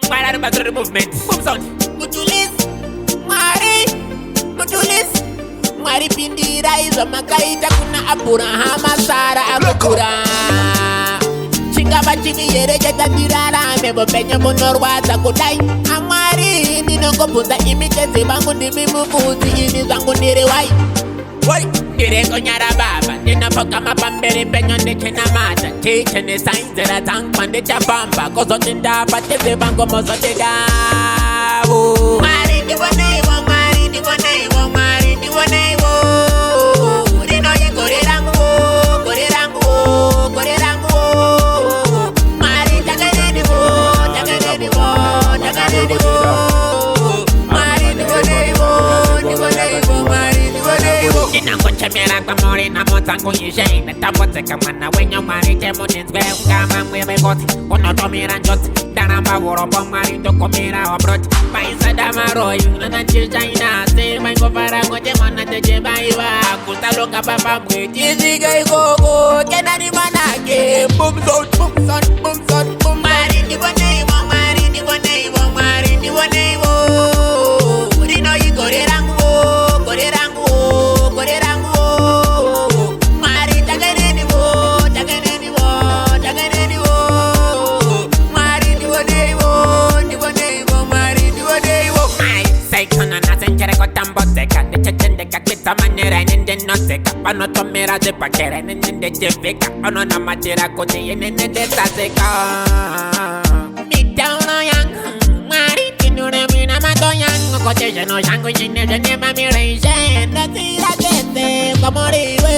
Para the movement. Moves on. Mutulis. Mwari. Mutulis. Mwari pindira izo makaita kuna apura hamasara amukura. Chingaba chini yere jeta dirara mebo penye monorwaza kudai. Mwari ninongo puta imikezi bangu nimimukuzi ini zangu niriwai. Woi, direko nyara baba, nina foka mapambere penyo ndeche na mata. Teche ni sainzera tankwa ndecha bamba. Kozo tinda pateze bango mozo tedawo. Mwari Ndioneiwo, Mwari Ndioneiwo, Mwari Ndioneiwo. Rino ye korerangu, korerangu, korerangu. Mwari takaneniwo, takaneniwo, takaneniwo. Mwari Ndioneiwo, Ndioneiwo, Mwari Ndioneiwo. Inangocha mera kwa mori na motangu yishe. Netapote kamana wenyo Mwari temo ninswe. Kama mwebe goti, kono tomira njoti. Daramba worobo Mwari toko mira obroti. Paisa damaro yunana chichaina. Se mango para ngoje mona teje baiwa. Kutaloka papa mwiti ziga ikogo. Kenani manake. Boom son, boom son, boom son, boom. Mwari Ndioneiwo, Mwari Ndioneiwo, Mwari Ndioneiwo. Rino yikorerangu, korerangu, korerangu. Mwari takaneniwo, takaneniwo, takaneniwo. Mwari Ndioneiwo, Ndioneiwo, Mwari Ndioneiwo. Ai, say kono na senchere ko tamboteka. Ndechende kakita manera nende noteka. Pano tomera de pakere nende jefeka. Ono na matera kote nende saseka. Mitauna yang Mwari tinure mina matoyang. Kote jeno shangu jine jene mamireishe. Natira kete komoriwe.